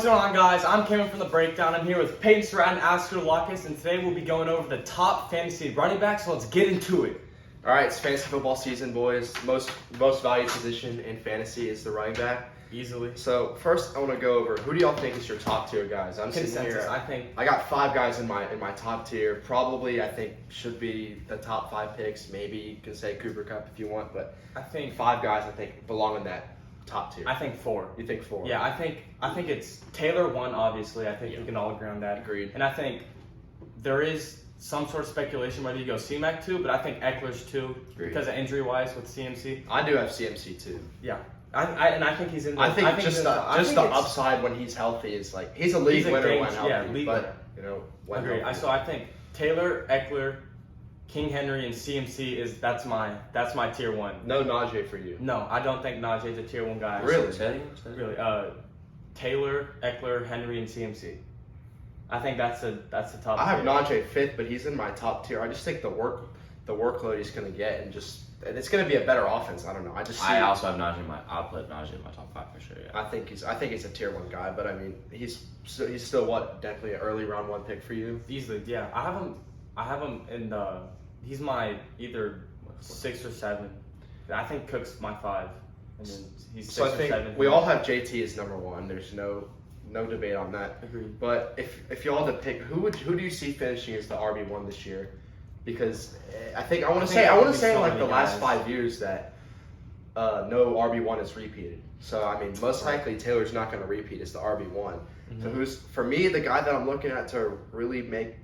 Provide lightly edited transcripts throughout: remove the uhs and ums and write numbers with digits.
What's going on, guys? I'm Cameron from The Breakdown. I'm here with Peyton Surratt and Oscar Lacus, and today we'll be going over the top fantasy running backs, so let's get into it. All right, it's fantasy football season, boys. Most valued position in fantasy is the running back. Easily. So first, I want to go over who do y'all think is your top tier guys? I'm sitting Consensus, here. I got 5 guys in my top tier. Probably, I think should be the top 5 picks. Maybe you can say Cooper Kupp if you want, but I think 5 guys I think belong in that top tier. I think 4. You think 4? Yeah, I think it's Taylor 1, obviously. I think Yeah. we can all agree on that. Agreed. And I think there is some sort of speculation whether you go C-Mac 2, but I think Eckler's 2 Agreed. because of injury-wise with CMC. I do have CMC too. Yeah. I think he's in the I think he's just in the I think it's- upside when he's healthy is like he's a league He's a winner game- when healthy. yeah, league winner. But when Agree. healthy. So I think Taylor, Eckler, King Henry, and CMC that's my tier 1. No Najee for you. No, I don't think Najee's a tier 1 guy. Really? Really. Taylor, Eckler, Henry, and CMC. I think that's the top. I have tier. Najee 5th, but he's in my top tier. I just think the workload he's going to get and it's going to be a better offense. I don't know. I also have Najee I'll put Najee in my top 5 for sure. Yeah. I think he's a tier 1 guy, but I mean he's still definitely an early round 1 pick for you. Easily, yeah. I have him in the. He's my either 6 or 7. I think Cook's my 5, and then he's 6 So I or think 7. we all have JT as number 1. There's no debate on that. Agreed. But if you all had to pick, who do you see finishing as the RB1 this year? Because I want to say in like the last 5 years that no RB1 is repeated. So I mean, most likely Taylor's not going to repeat as the RB1. So who's for me the guy that I'm looking at to really make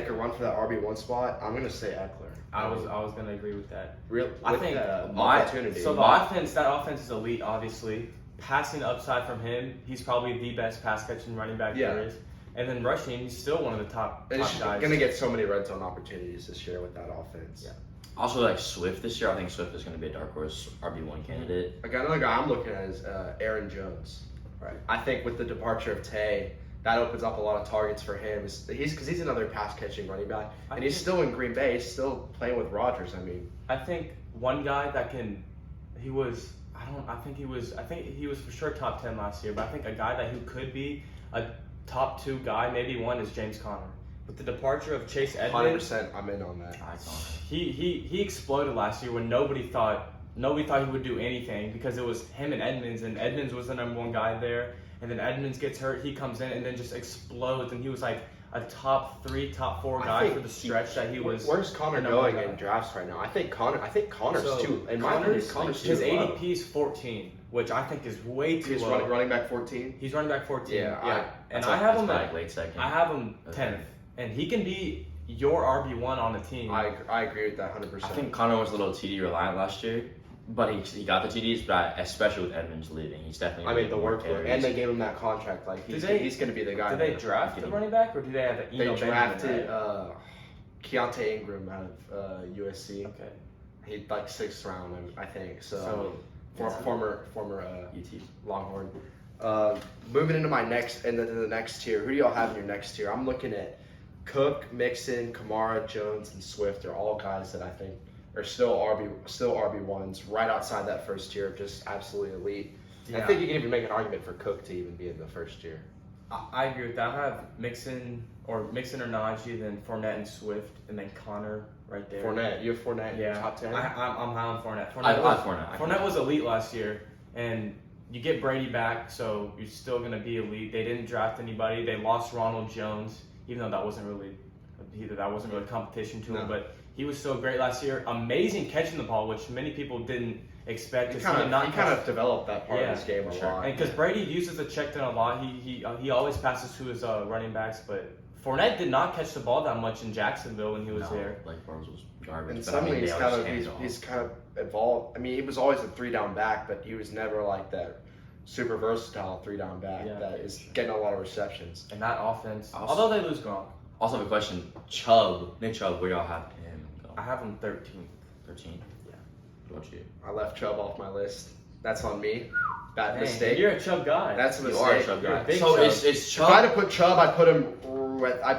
a run for that RB1 spot? I'm going to say Eckler. I was gonna agree with that. I think opportunity. So that offense is elite, obviously. Passing upside from him, he's probably the best pass catching running back there is. And then rushing, he's still one of the top guys. Going to get so many red zone opportunities this year with that offense. Yeah. Also, like Swift this year, I think Swift is going to be a dark horse RB1 candidate. I got another guy I'm looking at is Aaron Jones. Right. I think with the departure of Tay, that opens up a lot of targets for him. He's another pass catching running back, and he's still in Green Bay. He's still playing with Rodgers. I mean, I think one guy that can, I think he was for sure top 10 last year, but I think a guy that who could be a top 2 guy, maybe 1, is James Conner. With the departure of Chase Edmonds, 100%, I'm in on that. he exploded last year when nobody thought he would do anything because it was him and Edmonds was the number 1 guy there. And then Edmonds gets hurt, he comes in and then just explodes, and he was like a top 3, top 4 guy for the stretch that he was. Where's Connor going in drafts right now? I think Connor's too. In my opinion, Connor's too his low. ADP is 14, which I think is way too He's low. running back 14. He's running back 14. Yeah, I have him like late second. I have him 10th, and he can be your RB1 on the team. I agree with that 100%. I think Connor was a little TD reliant last year, but he got the TDs. But especially with Edmonds leaving, he's definitely. I mean the workload, and they gave him that contract. Like he's going to be the guy. Did they draft the running back, or do they have an They drafted Keontae Ingram out of USC. Okay. He like 6th round, I think. So former UT Longhorn. Moving into the next tier. Who do y'all have in your next tier? I'm looking at Cook, Mixon, Kamara, Jones, and Swift. Are all guys that I think are still RB1s, right outside that first tier of just absolutely elite. Yeah. I think you can even make an argument for Cook to even be in the first tier. I agree with that. I have Mixon or Najee, then Fournette and Swift, and then Connor right there. Fournette, you have Fournette in your Yeah, top 10? I'm high on Fournette. I like Fournette. Fournette was elite last year, and you get Brady back, so you're still going to be elite. They didn't draft anybody. They lost Ronald Jones, even though that wasn't really competition to him, but he was still great last year. Amazing catching the ball, which many people didn't expect. He kind of developed that part of his game a lot. And because Brady uses the check down a lot, he always passes to his running backs, but Fournette did not catch the ball that much in Jacksonville when he was there. Like Barnes was garbage. And suddenly he's kind of evolved. I mean, he was always a 3-down back, but he was never like that super versatile 3-down back that is getting a lot of receptions. And that offense, although they lose Gronk. Also have a question. Nick Chubb, where y'all have him go? I have him 13. 13? Yeah. What about you? I left Chubb off my list. That's on me. That mistake. You're a Chubb guy. That's a mistake. You are a Chubb You're a guy. big So Chubb. it's Chubb. If I had to put Chubb, I'd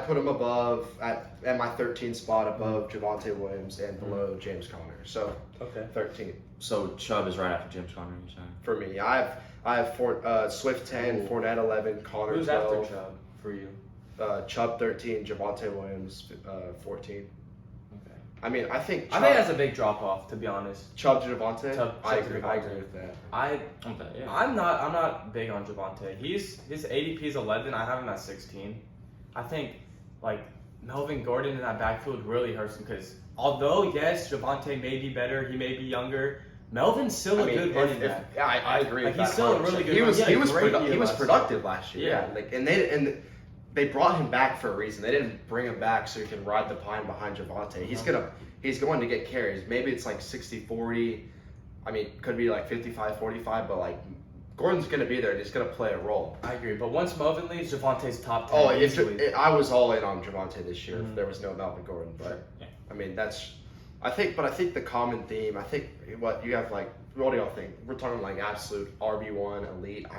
put him above at my 13th spot above Javonte Williams and below James Conner. So Okay. 13 So Chubb is right after James Conner, you're saying? for me. I I have Swift 10, Fournette 11, Connor Who's 12, after Chubb for you? Chubb 13, Javonte Williams 14. Okay. I mean, I think I think that's a big drop off, to be honest. Chubb to Javonte. Chubb I to agree. Javonte. I agree with that. Okay, yeah. I'm not big on Javonte. His ADP is 11. I have him at 16. I think like Melvin Gordon in that backfield really hurts him because although yes, Javonte may be better, he may be younger. Melvin's still a good running back. Yeah, I agree. Like, with he's that still a 100%. really good He was runner. he was He had a great produ- he year was last productive last year. Yeah. Like they brought him back for a reason. They didn't bring him back so he can ride the pine behind Javonte. He's going to get carries. Maybe it's like 60-40. I mean, could be like 55-45, but like Gordon's going to be there and he's going to play a role. I agree, but once Melvin leaves, Javonte's top 10 Oh, easily. I was all in on Javonte this year Mhm. if there was no Melvin Gordon. But Yeah. I mean, I think the common theme, I think what you have like, what do y'all think? We're talking like absolute RB1, elite. I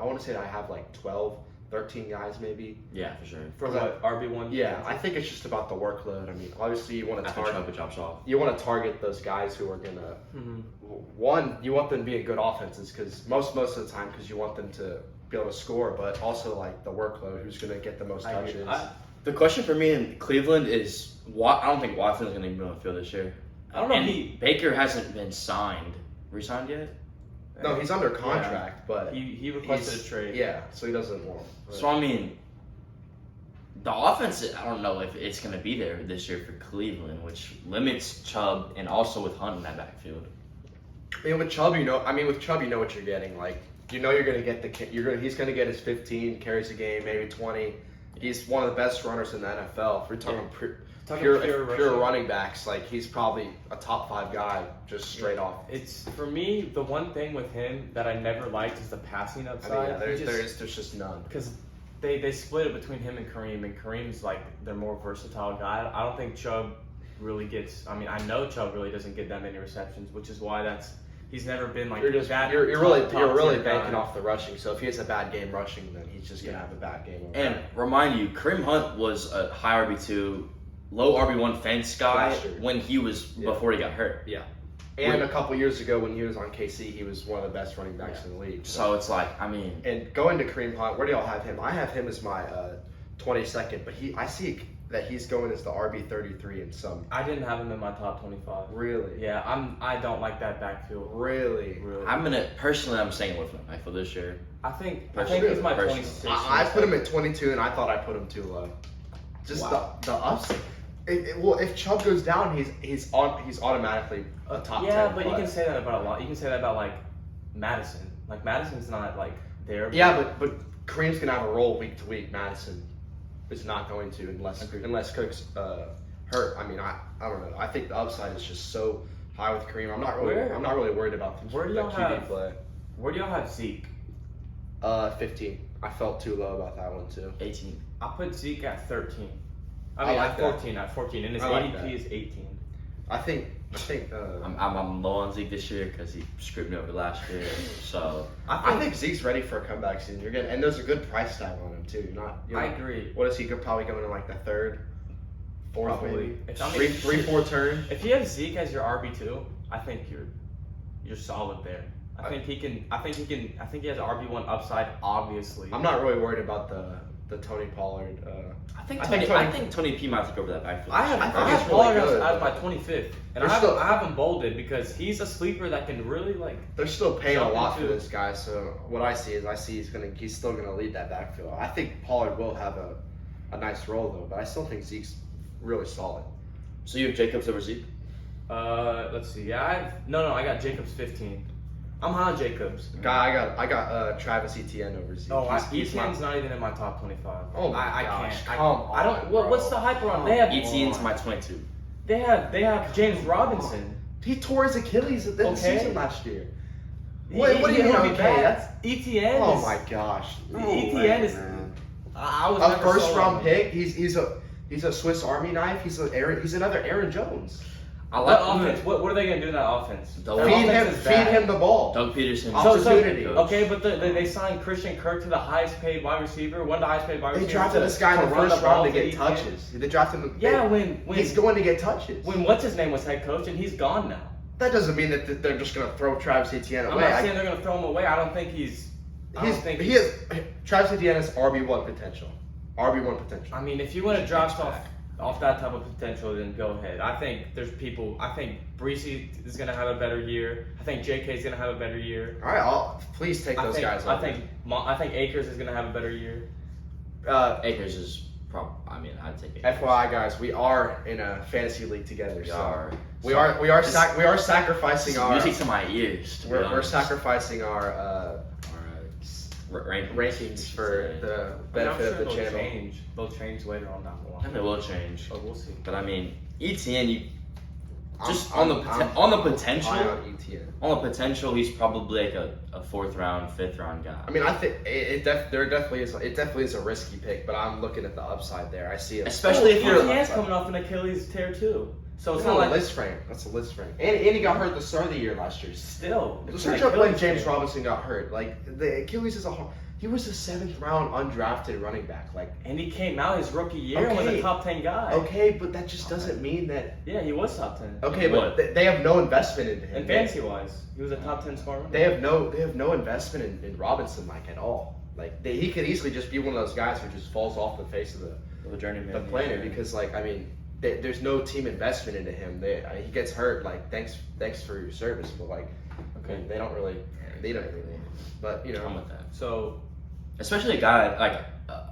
want to say that I have like 12, 13 guys maybe. Yeah, for sure. For what, RB1? Yeah, I think it's just about the workload. I mean, obviously you want to After target. Chubb drops off. You want to target those guys who are gonna. Mhm. One, you want them to be in good offenses because most of the time because you want them to be able to score, but also like the workload, who's gonna get the most I agree. touches. The question for me in Cleveland is, I don't think Watson's going to be on the field this year. I don't know And if Baker hasn't been re-signed yet. No, he's under contract, but he requested he's- a trade. Yeah, so he doesn't want. So I mean, the offense, I don't know if it's going to be there this year for Cleveland, which limits Chubb and also with Hunt in that backfield. I mean, with Chubb, you know what you're getting. Like, you know, you're gonna get he's gonna get his 15 carries a game, maybe 20. He's one of the best runners in the NFL. If we're talking pure running backs, like he's probably a top 5 guy just straight off. It's for me the one thing with him that I never liked is the passing I upside. mean, yeah, there's just none. Because they split it between him and Kareem's like their more versatile guy. I don't think Chubb really gets. I mean, I know Chubb really doesn't get that many receptions, which is why he's never been like You're really top banking guy. off the rushing. So if he has a bad game rushing, then he's just gonna have a bad game. And remind you, Kareem Hunt was a high RB2, low RB1 fence guy Last year. when he was before he got hurt. And a couple years ago when he was on KC, he was one of the best running backs in the league. So it's like, I mean, And going to Kareem Hunt, where do y'all have him? I have him as my 22nd, but I see that he's going as the RB33 in some. I didn't have him in my top 25. Really? Yeah, I don't like that backfield. Really? I'm staying with him. I feel this year. I think Personally, he's my personally. 26. I put him at 22, and I thought I put him too low. Just the ups. Well, if Chubb goes down, he's automatically a top 10. Yeah, but you can say that about a lot. You can say that about like Madison. Like Madison's not like there. Yeah, but Kareem's gonna have a role week to week. Madison is not going to unless Cook's hurt. I mean, I don't know. I think the upside is just so high with Kareem. I'm not really worried about the Where do y'all QB have- play. Where do y'all have Zeke? 15. I felt too low about that one too. 18. I put Zeke at 13. I I mean, like at that. 14. At 14, and his I like ADP that. is 18. I think. I'm low on Zeke this year because he screwed me over last year. So I think Zeke's ready for a comeback soon. You're getting, and there's a good price tag on him too. I agree. What is he probably going in like the third, fourth, Probably. maybe? 3-4 turn. If you have Zeke as your RB2, I think you're solid there. I think he has an RB1 upside. Obviously. I'm not really worried about the Tony Pollard. I think Tony P might take over that backfield. I have he's really Pollard good, as my but 25th, and They're I still- have him bolded because he's a sleeper that can really like. They're still paying a Jump lot for into- this guy. So what I see he's still gonna lead that backfield. I think Pollard will have a nice role though, but I still think Zeke's really solid. So you have Jacobs over Zeke? Let's see. Yeah, I got Jacobs 15. I'm high on Jacobs. I got Travis Etienne over Zeke. Oh, He's my- Etienne's not even in my top 25. Oh my I gosh, can't. come I don't. on, What's bro. the hype around? They have Etienne's my 22. They have James Robinson. He tore his Achilles at the Okay. season last year. What do you mean? He'll be Okay, back. that's. Etienne. Oh is, my gosh. Etienne is. man. I was A never first sold round on him. pick. He's a Swiss Army knife. He's another Aaron Jones. I That like offense. What are they gonna do in that offense? Feed Their offense is Feed bad. him the ball. Doug Peterson. Opportunity. Okay, but they signed Christian Kirk to the highest paid wide receiver, one of the highest paid wide They receivers. drafted this guy in the run first ball round to get Etienne. touches. They drafted him. Yeah, when he's going to get touches. what's his name was head coach and he's gone now. That doesn't mean that they're just gonna throw Travis Etienne away. I'm not saying they're gonna throw him away. I don't think Travis Etienne has RB1 potential. RB1 potential. I mean, if you want to draft off that type of potential, then go ahead. I think there's people. I think Breesy is gonna have a better year. I think JK is gonna have a better year. All right, please take those guys. I think Akers is gonna have a better year. Akers is probably. I mean, I'd take it. FYI, guys, we are in a fantasy league together. We We are sacrificing our music to my ears. We're sacrificing our rankings for the benefit of the channel. They'll change later on down the line. And it will change. Oh, we'll see. But I mean, ETN, On the potential, ETN. on the potential, he's probably like a 4th round, 5th round guy. I mean, I think it definitely is a risky pick, but I'm looking at the upside there. I see it. Especially if you're ETN's coming off an Achilles tear too. So it's That's not a like list frame. That's a list frame. And he got hurt at the start of the year last year. still. Search up when James Robinson got hurt. Like the Achilles is he was a 7th round undrafted running back. Like, And he came out his rookie year and was a top 10 guy. okay, but that just doesn't mean that. Yeah, he was top 10. Okay, but they have no investment into him. And fantasy wise, he was a top 10 scorer. They have no investment in Robinson like at all. Like he could easily just be one of those guys who just falls off the face of the journeyman. the planet because like I mean there's no team investment into him. He gets hurt. Like thanks for your service, but like Okay. they don't really need him anymore. But you know, I'm with that. So, Especially a guy like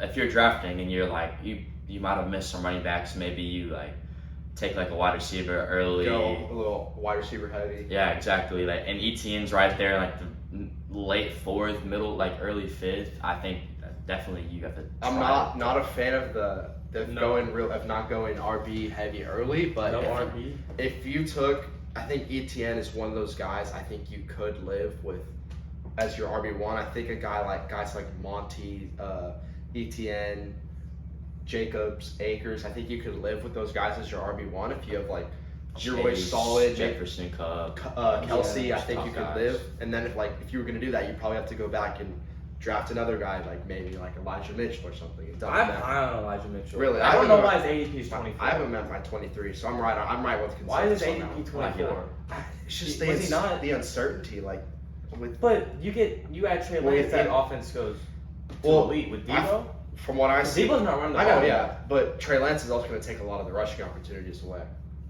if you're drafting and you're like you might have missed some running backs, maybe you like take like a wide receiver early. go a little wide receiver heavy. Yeah, exactly. Like and ETN's right there, like the late 4th, middle, like early 5th. I think definitely you got to. I'm not a fan of not going RB heavy early, but no RB. if you took, I think ETN is one of those guys I think you could live with as your RB1. I think guys like Monty, ETN, Jacobs, Akers, I think you could live with those guys as your RB1 if you have like you're really solid. Jefferson, Cup, Kelsey, yeah, I think tough you could guys. live. And then if you were gonna do that, you'd probably have to go back and draft another guy like maybe like Elijah Mitchell or something. It doesn't I'm matter. high on Elijah Mitchell. Really? I don't know why his ADP is 24. I haven't met my 23, so I'm right with consensus. Why is his on that ADP one. 24? It's just Was he not? the uncertainty, like with But you add Trey Lance, that offense goes to elite with Debo. from what I see. Debo's not running the I know, ball. yeah, but Trey Lance is also going to take a lot of the rushing opportunities away.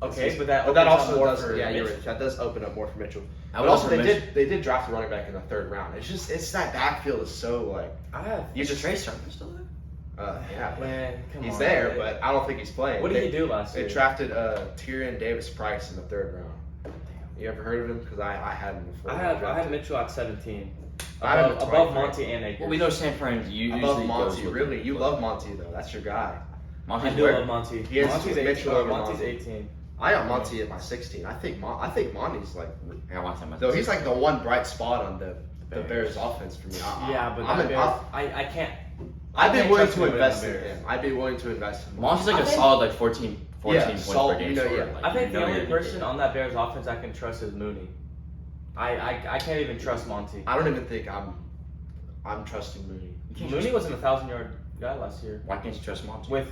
Okay, but that also more does, for yeah, you're Mitchell. right. That does open up more for Mitchell. I But would also for they did draft a running back in the 3rd round. It's that backfield is so like Is Trey Sermon still there? yeah, Man, come he's on, there, man. but I don't think he's playing. What did he do last They year? drafted Tyrion Davis Price in the 3rd round. You ever heard of him? Because I had him before. I had Mitchell at 17. I had him at Above 23. Monty and Akers. Well, we know San Fran. You I usually love goes Monty. with Really, the- you love Monty though. That's your guy. Monty's I do where? love Monty. He has Monty's Mitchell 18. over Monty's Monty. 18. I got Monty at my 16. I think Monty's like I got Monty. though he's like the one bright spot on the Bears offense for me. Yeah, but I can't. I'd be can't willing trust to him invest with in the him. I'd be willing to invest in him. Monty's like I a think- solid like 14 points solid, per game. you know, scorer. yeah. Like, I think you the know only you're gonna person get on that Bears offense I can trust is Mooney. I can't even trust Monty. I don't even think I'm trusting Mooney. Mooney wasn't a 1,000-yard guy last year. Why can't you trust Monty?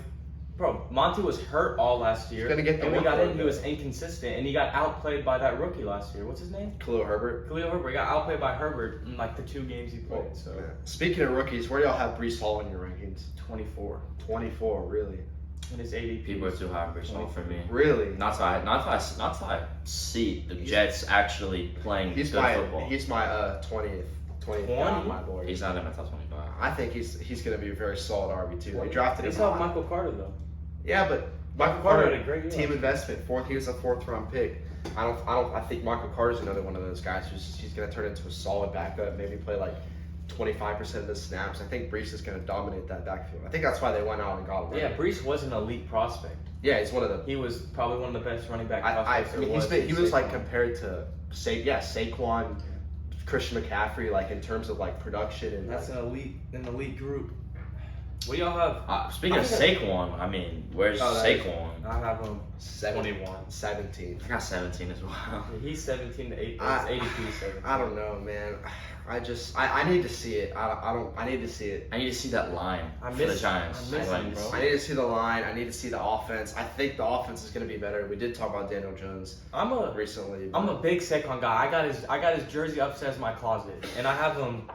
Bro, Monty was hurt all last year. He's gonna get the and we got workload, in, he was inconsistent, and he got outplayed by that rookie last year. What's his name? Khalil Herbert. Khalil Herbert. He got outplayed by Herbert in like the 2 games he played. So Speaking of rookies, where do y'all have Brees Hall in your rankings? 24. 24, really? And his ADP. People are too high for me. Really? Not till I see the Jets actually playing He's good my football. 20th guy on my board. He's not in my top 25. I think he's gonna be a very solid RB2. They drafted They him. saw high. Michael Carter though. Yeah, but Michael Carter had a great year. team investment. He was a 4th round pick. I think Michael Carter's another one of those guys he's gonna turn into a solid backup. Maybe play like 25% of the snaps. I think Brees is gonna dominate that backfield. I think that's why they went out and got him. Yeah, Brees was an elite prospect. Yeah, he's one of the. He was probably one of the best running back prospects I mean, he was like compared to Saquon, Christian McCaffrey, like in terms of like production and That's an elite group. What do y'all have? Speaking of Saquon, I mean, where's Saquon? I have him 21, 17. I got 17 as well. He's 17 to 8. I- 82 17. I don't know, man. I need to see it. I need to see it. I need to see that line I for the miss- Giants. I miss Like, him, bro. I need to see the line. I need to see the offense. I think the offense is going to be better. We did talk about Daniel Jones I'm a recently. I'm a big Saquon guy. I got his jersey upstairs in my closet, and I have him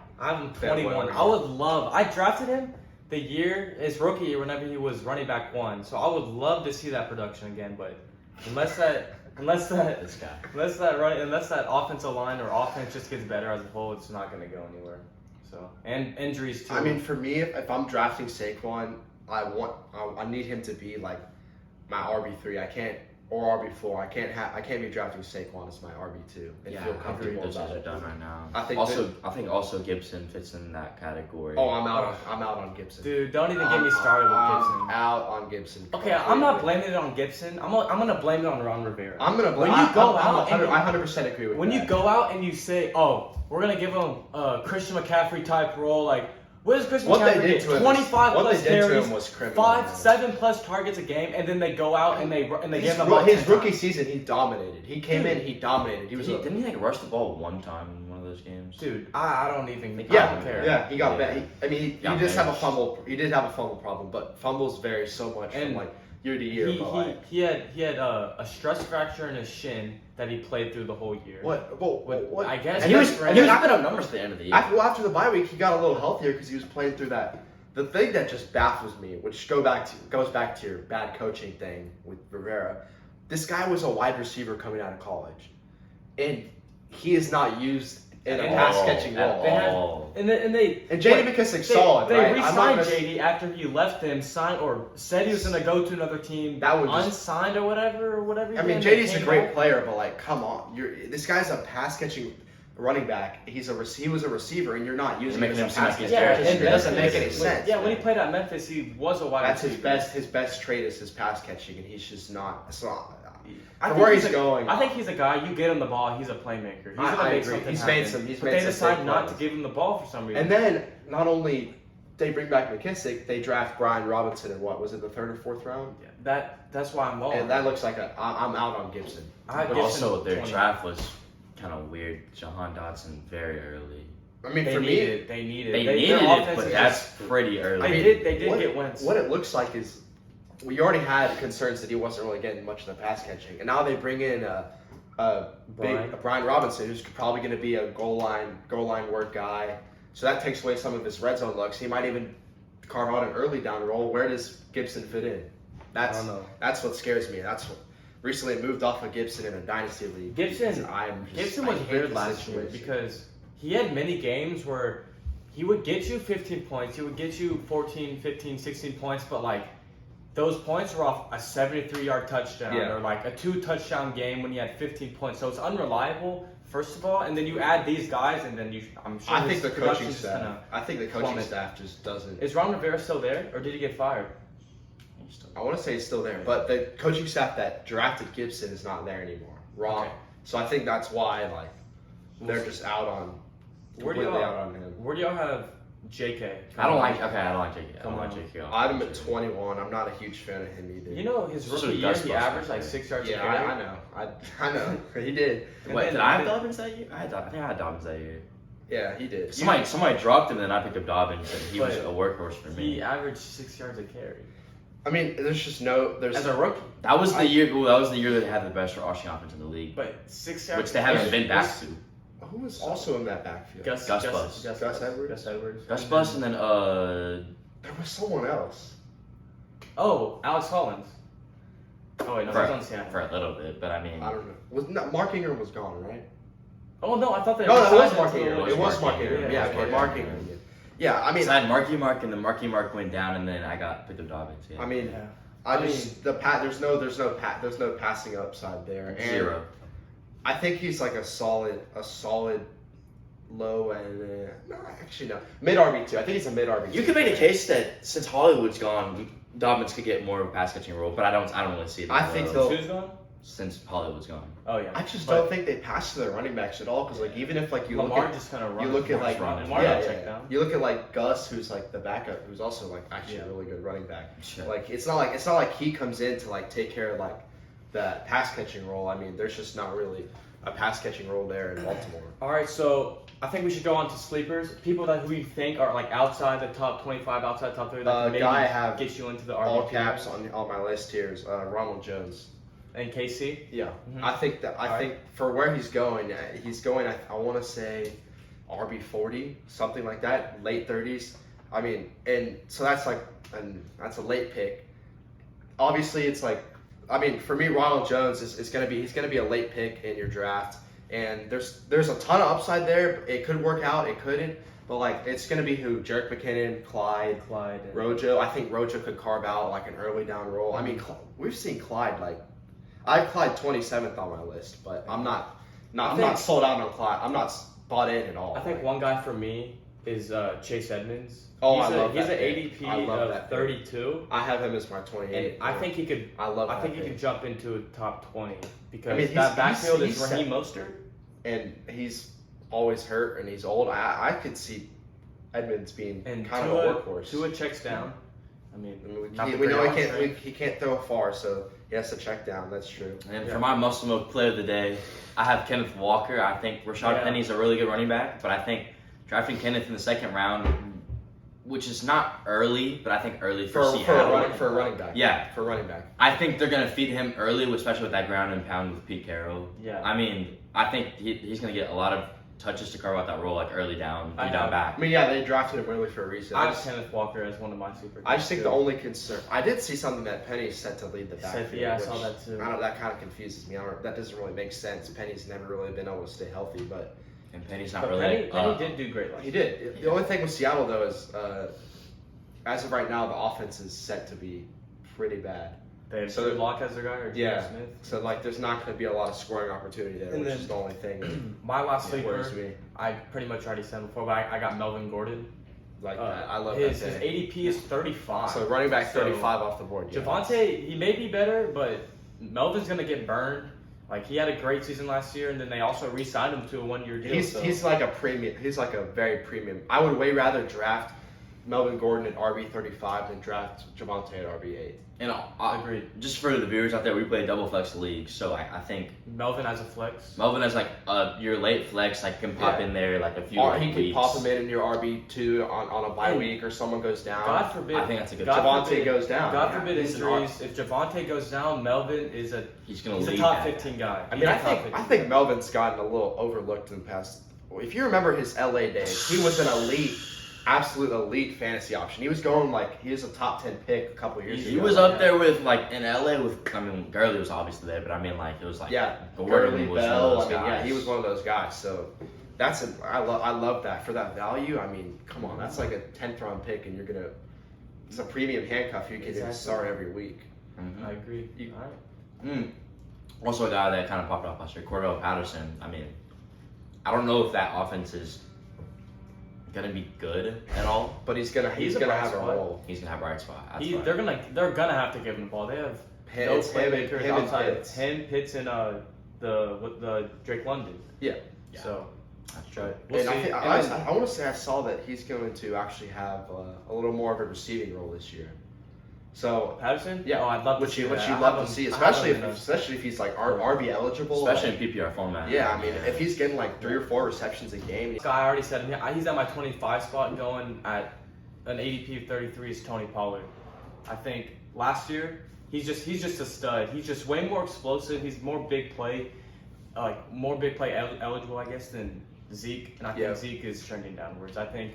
21. I would love. I drafted him the year his rookie year whenever he was running back 1. So I would love to see that production again. But unless that this guy. unless that offensive line or offense just gets better as a whole, it's not going to go anywhere. So and injuries too. I mean, for me, if I'm drafting Saquon, I need him to be like my RB3. I can't or RB4. I can't be drafting Saquon as my RB2 and feel comfortable Those about guys are it. done right now. I think I think also Gibson fits in that category. Oh, I'm out on Gibson. dude, don't even get me started with I'm Gibson. out on Gibson. Okay, I'm not blaming it on Gibson. I'm gonna blame it on Ron Rivera. I'm gonna blame. When you go I'm out and 100% agree with when that. you go out and you say, "Oh, we're gonna give him a Christian McCaffrey type role," like what does Christian What they McCaffrey did get? to him, 25 what plus they did to carries, him was criminal. 7 plus targets a game, and then they go out and they give him about his 10 rookie times. season, he dominated. He came in, he dominated. He was Didn't he like rush the ball one time in one of those games? Dude, I don't even. I yeah, don't care. yeah. He got Yeah. bad. He Got just have a benched. fumble. He did have a fumble problem, but fumbles vary so much And from like year to year. But like, He had a stress fracture in his shin that he played through the whole year. what? I guess And he was that's and he was right. putting up numbers at the end of the year. After the bye week, he got a little healthier because he was playing through that. The thing that just baffles me, which goes back to your bad coaching thing with Rivera. This guy was a wide receiver coming out of college, and he is not used in a And pass catching at role. They had- all. And they And JD McKissick's solid, They right? I'm not re-signed gonna- JD after he left them, signed or said he was going to go to another team, That would just- unsigned or whatever. I mean, They JD's a came great back. player, but like, come on, this guy's a pass catching running back. He was a receiver, and you're not using him making as a him seem pass like he's catcher. Derrick It Henry. doesn't make any sense. Yeah, when he man. played at Memphis, he was a wide That's his receiver. best. His best trait is his pass catching, and he's just not. It's not. I For think where he's he's a- going. I think he's a guy. You get him the ball, he's a playmaker. He's gonna I make agree. something He's happen. made some. He's But made they some decide big not plays. to give him the ball for some reason. And then not only they bring back McKissick, they draft Brian Robinson in what was it, the 3rd or 4th round? that's why I'm low. And that looks like I'm out on Gibson. I But Gibson also, their 20. draft was kind of weird. Jahan Dotson very early. I mean, They for needed me, it. They needed They their needed it, offense but is that's just- pretty early. They did get Wentz. What it looks like is we already had concerns that he wasn't really getting much of the pass catching, and now they bring in Brian Robinson, who's probably going to be a goal line work guy. So that takes away some of his red zone looks. He might even carve out an early down role. Where does Gibson fit in? I don't know. That's what scares me. That's what recently moved off of Gibson in a dynasty league. Gibson was I hate weird the last year situation. because he had many games where he would get you 15 points, he would get you 14, 15, 16 points, but like those points were off a 73-yard touchdown Yeah. or like a 2-touchdown game when he had 15 points. So it's unreliable, first of all, and then you add these guys, and then I'm sure I his think the coaching production's just staff. gonna I think the coaching plummet. staff just doesn't. Is Ron Rivera still there, or did he get fired? I want to say it's still there, but the coaching staff that drafted Gibson is not there anymore. Wrong. Okay. So I think that's why like they're just out on Where do completely y'all- out on him. Where do y'all have JK? I don't like JK. I Come don't like on. JK. I have him at 21. I'm not a huge fan of him either. You know, his Especially rookie year, Gus he Bus averaged back like there. 6 yards a yeah, carry. I know. I know. He did. And Wait, then- did I have then- Dobbins that year? I think I had Dobbins that year. Yeah, he did. Somebody dropped him, and then I picked up Dobbins, and he was But a workhorse for me. He averaged 6 yards a carry I mean, there's just no. There's as a rookie, That was the year. Well, that was the year that they had the best rushing offense in the league, but 6 yards. which they haven't been back to. who was also in that backfield? Gus Gus Bus. Bus. Gus Edwards? Gus Edwards. Gus Bus, and then There was someone else. Oh, Alex Collins. Oh wait, no, for, he's on Seattle. for a little bit, but I mean, I don't know. Was not Mark Ingram was gone, right? Oh no, I thought they. No, that was signed Mark him to Ingram. the- It was Mark Mark Ingram. Ingram. Yeah, Yeah, it okay, was Mark Mark Ingram. Yeah, I mean, so I had Marky Mark, and the Marky Mark went down, and then I picked up Dobbins. Yeah. I mean, Yeah. I just there's no passing upside there. And Zero. I think he's like a solid low and no, actually no, mid RB2. I think he's a mid RB2. You could make a case that since Hollywood's gone, Dobbins could get more of a pass catching role, but I don't really see it. I think they'll- Who's gone? since Pollard was gone. Oh yeah. I just But don't think they pass to their running backs at all. Because like even if like you Lamar look at just kind of runs. you look at like Lamar yeah, check down. you look at like Gus, who's like the backup, who's also like actually Yeah. a really good running back. Sure. Like it's not like he comes in to like take care of like that pass catching role. I mean, there's just not really a pass catching role there in Baltimore. All right, so I think we should go on to sleepers. People that who you think are like outside the top 25, outside top 30, that can maybe Guy I have get you into the All RB caps on my list here is Ronald Jones. and KC. Yeah, Mhm. I think that All think for where he's going. I want to say RB 40, something like that, late 30s. I mean, and so that's that's a late pick. Obviously, it's like, I mean, for me, Ronald Jones he's gonna be a late pick in your draft, and there's a ton of upside there. It could work out, it couldn't, but like it's gonna be who Jerick McKinnon, Clyde, And Rojo. I think Rojo could carve out like an early down role. I mean, we've seen Clyde like. I have Clyde 27th on my list, but I'm not sold out on Clyde. I'm not bought in at all. I think one guy for me is Chase Edmonds. Oh, he's I love he's that an pick. ADP I love of that pick. 32, I have him as my 28. and I think he could. I love. I think that he pick. could jump into a top 20 because I mean, that backfield he's is Raheem Mostert. and he's always hurt and he's old. I could see Edmonds being And kind of a workhorse. Tua checks down. I mean, I mean, not we the know great arm strength. he can't throw far, so he has to check down. That's true. And Yeah. for my muscle milk player of the day, I have Kenneth Walker. I think Rashad Yeah. Penny's a really good running back, but I think drafting Kenneth in the second round, which is not early, but I think early for Seattle. For a running back. Yeah. For a running back. I think they're going to feed him early, especially with that ground and pound with Pete Carroll. Yeah. I mean, I think he's going to get a lot of touches to carve out that role, like early down, I three down know. back. I mean, yeah, they drafted him early for a reason. I have Kenneth Walker as one of my super. I just think the too. only concern. I did see something that Penny's set to lead the backfield. Yeah, I which saw that too. that kind of confuses me. That doesn't really make sense. Penny's never really been able to stay healthy, but And Penny's not But really. Penny did do great last he year. did. The only thing with Seattle though is, as of right now, the offense is set to be pretty bad. They have So- Drew Lock as their guy or Yeah. Geno Smith. So like, there's not going to be a lot of scoring opportunity there, And which then- is the only thing My last that worries sleeper, me. I pretty much already said before, but I got Melvin Gordon. Like that. I love his that. His pick. ADP is 35. So running back So, 35 off the board. Yeah. Javante, he may be better, but Melvin's gonna get burned. Like he had a great season last year, and then they also re-signed him to a one-year deal. He's like a premium. He's like a very premium. I would way rather draft Melvin Gordon at RB35 than draft Javante at RB8. And Agreed. just for the viewers out there, we play double flex league, so I think Melvin as a flex. Melvin is like your late flex, like can pop Yeah. in there like a few Or like, he could weeks. pop him in your RB2 on a bye And week, or someone goes down. God forbid. I think that's a good. God Javante forbid- goes down. God Yeah, forbid he's an injuries. If Javante goes down, Melvin is He's gonna he's a lead top that. 15 guy. I He's mean, a I top think 15 Melvin's gotten a little overlooked in the past. If you remember his LA days, he was an absolute elite fantasy option. He was going he was a top 10 pick a couple years ago. He was up there with like in LA with. I mean, Gurley was obviously there, but I mean like it was like Yeah, Gordon Gurley, was one of Bell. those I mean, yeah, guys. he was one of those guys. So I love that for that value. I mean, come on, that's like a 10th round pick, and it's a premium handcuff you can Exactly. start every week. Mhm. I agree. You- All right. Also, a guy that kind of popped off last year, Cordell Patterson. I mean, I don't know if that offense is gonna be good at all. But he's gonna He's a have bright a spot. role. He's gonna have a bright spot. That's He, fine. they're gonna have to give him the ball. They have no It's him and- playmakers him and outside of Pitts. him, Pitts, and the Drake London. Yeah. Yeah. So That's true. but we'll And see. I And then- want to say I saw that he's going to actually have a little more of a receiving role this year. So Patterson? yeah, Oh, I'd love to which see you that. I love have to him- see, I have especially him in a- especially if he's like RB eligible, Especially like- in PPR format. yeah. I mean, if he's getting like 3 or 4 receptions a game, This guy I already said he's at my 25 spot going at an ADP of 33 is Tony Pollard. I think last year he's just a stud. He's just way more explosive. He's more big play, eligible, I guess, than Zeke. And I think Yeah. Zeke is trending downwards. I think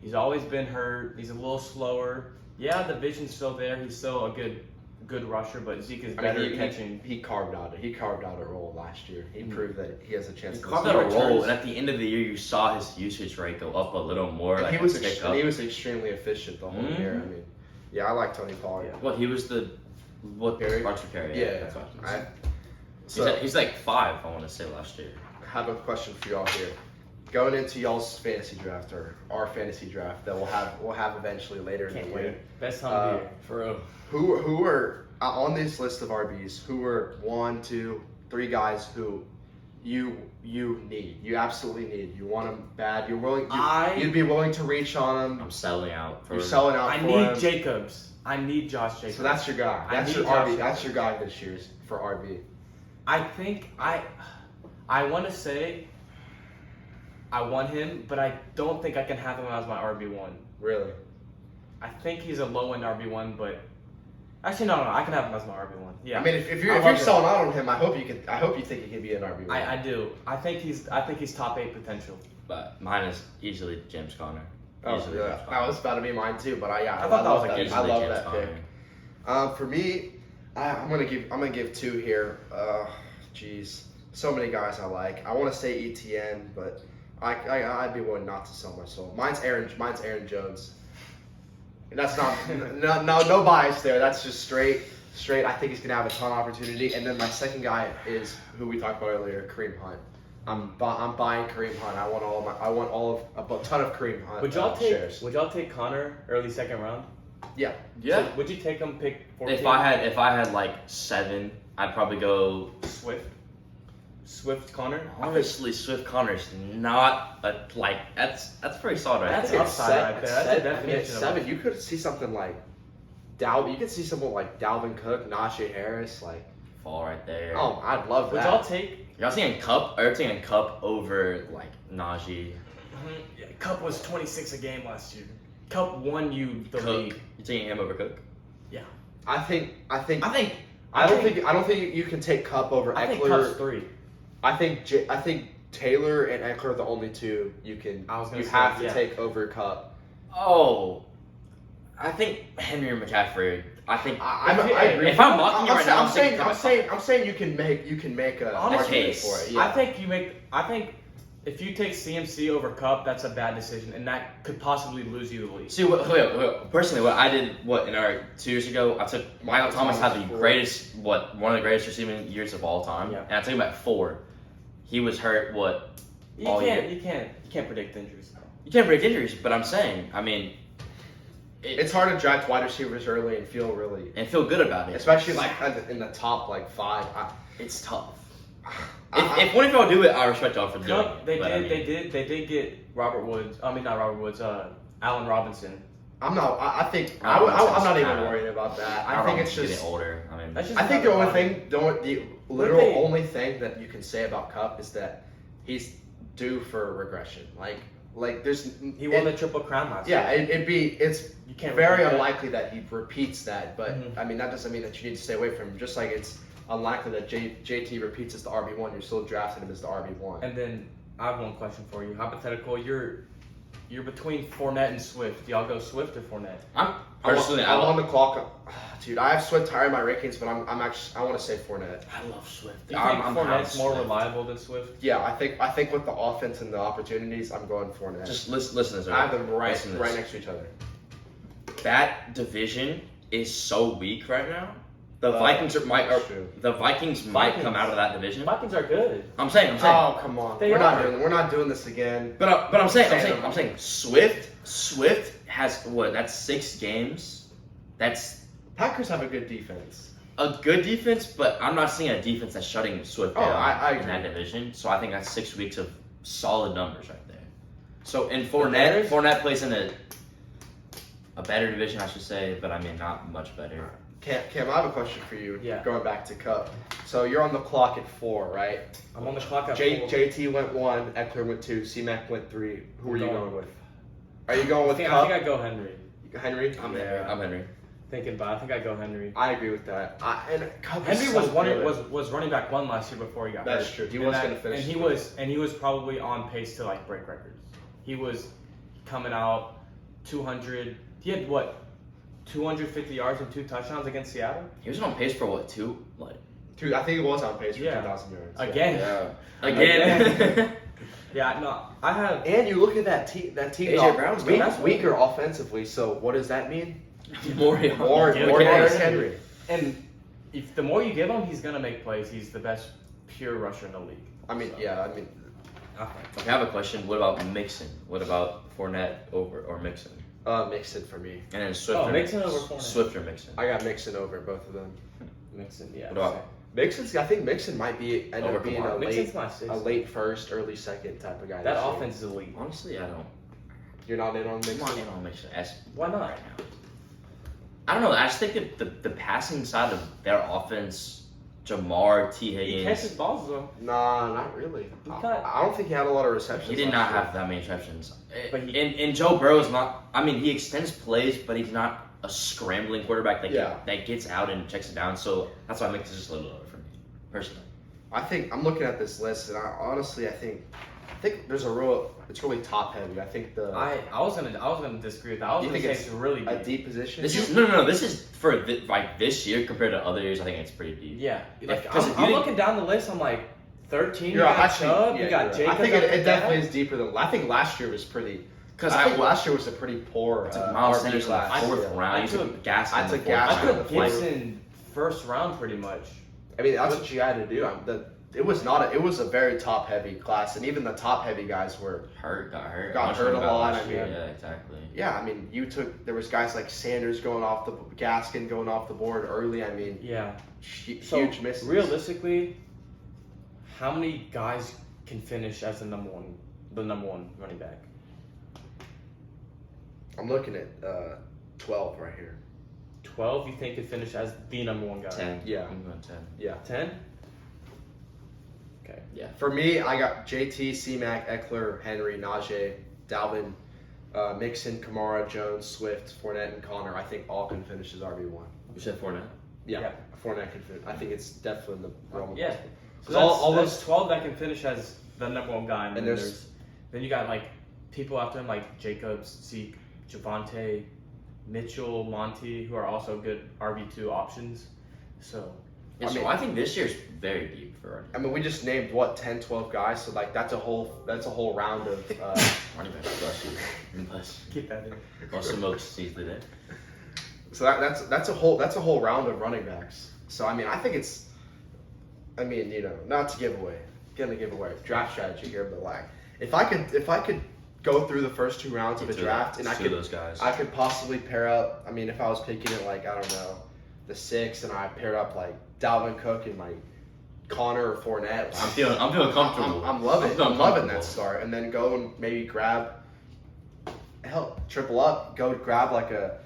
he's always been hurt. He's a little slower. Yeah, the vision's still there. He's still a good rusher, but Zeke is better at catching. he carved out a role last year. He proved that he has a chance. He to Carved He out a returns- role, and at the end of the year, you saw his usage rate go up a little more. And Like he was pick up. he was extremely efficient the whole Mhm. year. I mean, yeah, I like Tony Pollard. Yeah. Well, he was the what Carry? Archer carry. Yeah, that's what I was- So he's like 5. I want to say last year. I have a question for y'all here. going into y'all's fantasy draft or our fantasy draft that we'll have eventually later in Can't the year. wait. Best time of the year. For real. Who are on this list of RBs? Who are 1, 2, 3 guys who you need? You absolutely need. You want them bad. You'd be willing to reach on them. I'm selling out. You're selling out I for need him. Jacobs. I need Josh Jacobs. So that's your guy. I That's need your Josh RB. That's Jacobs. your guy this year for RB. I think I want to say I want him, but I don't think I can have him as my RB1. Really? I think he's a low end RB1, but actually no, I can have him as my RB1. Yeah. I mean, if you're I love selling out on him, I hope you think he can be an RB. I do. I think he's top 8 potential. But mine is easily James Conner. Oh, Easily yeah. James That Conner. was about to be mine too, but I thought that was a good I love James that Conner. pick. For me, I'm gonna give 2 here. Jeez, so many guys I like. I want to say ETN, but I'd be willing not to sell my soul. Mine's Aaron Jones. And that's not no bias there. That's just straight. I think he's gonna have a ton of opportunity. And then my second guy is who we talked about earlier, Kareem Hunt. I'm buying Kareem Hunt. I want a ton of Kareem Hunt. Would y'all shares. take Connor early second round? Yeah. Yeah. So would you take him pick 14? If I had like 7, I'd probably go. Swift Connor? Honestly, Swift Connor's not that's pretty solid right That's there. upside right there. That's a definition of 7. You could see something like You could see someone like Dalvin Cook, Najee Harris, like. Fall right there. Oh, I'd love Would that. y'all take Y'all seeing Cup? Are you taking Cup over like Najee? Yeah, Cup was 26 a game last year. Cup won you the Cook? league. You taking him over Cook? I don't think think you can take Cup over I think Eckler. Cup's 3. I think Taylor and Eckler are the only 2 you can. I was gonna You say, have to yeah. take over Cup. Oh, I think Henry and McCaffrey. I think I agree. If I'm mocking you right now, I'm saying you can make a Honestly, argument for it. Yeah. I think if you take CMC over Cup, that's a bad decision, and that could possibly lose you the league. See, personally, what I did, in our 2 years ago, I took Michael Thomas had the greatest, one of the greatest receiving years of all time, Yeah. and I took him at 4. He was hurt, You all can't year? you can't predict injuries. You can't break injuries, but I'm saying, It's hard to draft wide receivers early and feel really, and feel good about it. especially like in the top 5. It's tough. I- If one of y'all do it, I respect y'all for doing Cup, it. they but I did get Robert Woods. I mean not Robert Woods. Allen Robinson. I'm not. I think I don't know, I'm not it's even kinda- worried about that. I I think it's getting just. older. That's just I think the another only body. thing, the literal only thing that you can say about Cup is that he's due for regression. Like there's. He won the Triple Crown last year. Yeah, it's You can't very repeat that. unlikely that he repeats that. But Mhm. I mean that doesn't mean that you need to stay away from him. Just like it's unlikely that JT repeats as the RB1. You're still drafting him as the RB1. And then I have one question for you. Hypothetical, you're between Fournette and Swift. Do y'all go Swift or Fournette? I'm personally, I I'm on love, the clock. Dude, I have Swift higher in my rankings, but I'm actually I want to say Fournette. I love Swift. Do you think I'm Fournette's more Swift. reliable than Swift? Yeah, I think with the offense and the opportunities, I'm going Fournette. Just listen to this. I have them right Listen to this. next to each other. That division is so weak right now. The Uh, Vikings that's true. the Vikings might come out of that division. Vikings are good. I'm saying. Oh come on, They we're are. not doing this again. But I'm Saying saying Swift has that's 6 games. That's Packers have a good defense. a good defense, but I'm not seeing a defense that's shutting Swift Oh, down I in that agree. division. So I think that's 6 weeks of solid numbers right there. So in Bears? Fournette plays in a better division, I should say, but I mean not much better. Cam, I have a question for you. Yeah. Going back to Cup. So you're on the clock at 4, right? I'm on the clock at 4. JT went 1, Eckler went 2, C-Mac went 3. Who are you Going. going with? Are you going I with think Cup? I go Henry. Henry? I'm Yeah. Henry. Thinking about it, I think I go Henry. I agree with that. And Cup is Henry so was good. was running back 1 last year before he got That's hurt. true. He And was that- gonna finish And he was probably on pace to like break records. He was coming out 200. He had what? 250 yards and 2 touchdowns against Seattle. He was on pace for what, 2? Dude, I think it was on pace for Yeah. 2,000 yards. Again. Yeah. Again. Yeah, no, I have. And you look at that team. That team AJ Brown's good. weak, weaker offensively. So what does that mean? More More Derrick Derrick Henry. Henry. And if the more you give him, he's gonna make plays. He's the best pure rusher in the league. I mean, So. yeah. I mean, Okay, I have a question. What about Mixon? What about Fournette over or Mixon? Mixon for me. And then Swift. Oh, or Mixon over Fournette. Swift or Mixon? I got Mixon over both of them. Mixon, yeah. What about I think Mixon might end Over up being Kamara. Mixon's my sixth. a late first, early second type of guy. That this year. offense is elite. Honestly, I don't. You're not in on I'm Mixon. not in on Mixon. Why not? Right now. I don't know. I just think that the passing side of their offense, Jamar, T. He Higgins, catches balls though. Nah, not really. He got- I don't think he had a lot of receptions. he did last not year. have that many receptions. But And Joe Burrow's not. I mean, he extends plays, but he's not a scrambling quarterback that Yeah. that gets out and checks it down. So that's why Mixon's just a little lower for me, personally. I think I'm looking at this list, and I think there's it's really top heavy. I think I was gonna disagree with that. I was You gonna think say it's it's really a deep. deep position. This is no. This is for like this year compared to other years. I think it's pretty deep. Yeah, like Because if you I'm didn't- looking down the list. I'm like 13. You You're got actually, Chubb. yeah, You got you're right. Jacobs. I think after it definitely that. is deeper than. I think last year was pretty. Because I think last year was a pretty poor. Miles RB Sanders in the class. fourth Yeah. round. I You took- took Gaskin. I in the took fourth Gaskin. I round. took Like- Gibson first round pretty much. I mean, that's what you had to do. It was a very top heavy class, and even the top heavy guys were. Got hurt. Got Much hurt a about lot, last I year. mean. Yeah, exactly. Yeah, I mean, there was guys like Sanders going off the Gaskin going off the board early. I mean, Yeah. huge So misses. realistically, how many guys can finish as the number one running back? I'm looking at 12 right here. 12. You think could finish as the number one guy? 10. Yeah. I'm going 10. Yeah. 10. Okay. Yeah. For me, I got JT, C-Mac, Eckler, Henry, Najee, Dalvin, Mixon, Kamara, Jones, Swift, Fournette, and Connor. I think all can finish as RB1. You said Fournette. Yeah, Fournette can finish. I think it's definitely in the realm of Yeah. possible. So 'Cause that's, all that's those 12 that can finish as the number one guy, and, And then there's- then you got like people after him like Jacobs, Zeke, Javante, Mitchell, Monty, who are also good RB2 options. So Yeah, I so mean- I think this year's very deep for running. I mean, we just named 10, 12 guys, so like that's a whole round of. Running back. Bless you. Bless. keep that in. Also, most sees the day. So that's a whole round of running backs. So I mean, I think it's. I mean, not to gonna give away draft strategy here, but like if I could go through the first two rounds of a draft and I Two could of those guys. I could possibly pair up. I mean, if I was picking it like I don't know, the 6th, and I paired up like Dalvin Cook and like Connor or Fournette. I'm feeling comfortable. I'm loving feeling that comfortable. start, and then go and maybe grab. Triple up. Go grab like a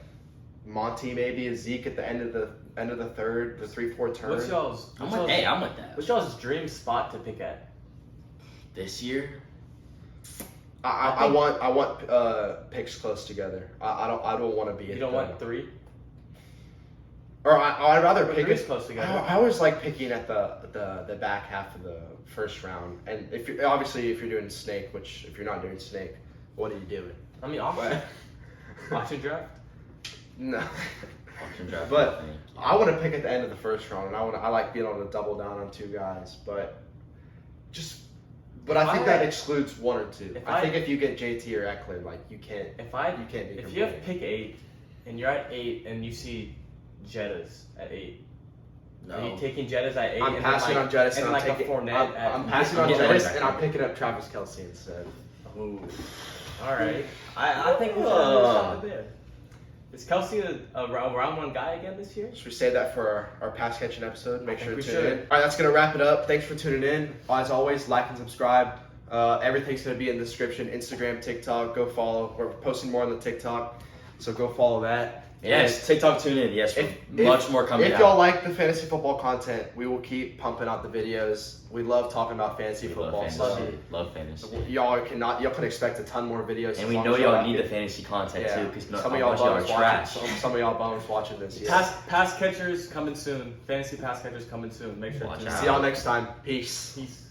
Monty, maybe a Zeke at the end of the third, the 3-4 turn. What's y'all's? I'm What's with, y'all's, hey, I'm with that. what's y'all's dream spot to pick at? This year, I want picks close together. I don't want to be. You don't want 3? Or I'd rather But pick 3's it. close together. I always like picking at the back half of the first round. And if you're doing snake, which if you're not doing snake, what are you doing? I mean, auction. What? Auction draft. No. auction draft. But I think. I want to pick at the end of the first round, and I like being able to double down on 2 guys, but I think that excludes 1 or 2. I think if you get JT or Eckler, like you can't be If you have complaining. pick 8 and you're at 8 and you see Jettas at 8, are you No. taking Jettas at 8? I'm and passing then, on Jettis and and like I'm a taking. Fournette at I'm passing on Yeah, Jettis right. and I'm picking up Travis Kelce instead. Ooh. All right. I think we're solid there. Is Kelsey a round 1 guy again this year? Should we say that for our pass catching episode? Make I sure to think tune we in. should. All right, that's gonna wrap it up. Thanks for tuning in. As always, like and subscribe. Everything's gonna be in the description. Instagram, TikTok. Go follow. We're posting more on the TikTok, so go follow that. Yes, TikTok tune in. Yes, much more coming If out. y'all like the fantasy football content, we will keep pumping out the videos. We love talking about fantasy We football. love fantasy. Love fantasy. Y'all can expect a ton more videos. And as we long know as y'all like need it. the fantasy content too, because some of y'all are bums trash. watching. Some of y'all bums watching this. Yeah. Pass catchers coming soon. Fantasy pass catchers coming soon. Make sure Watch to out. See y'all next time. Peace. Peace.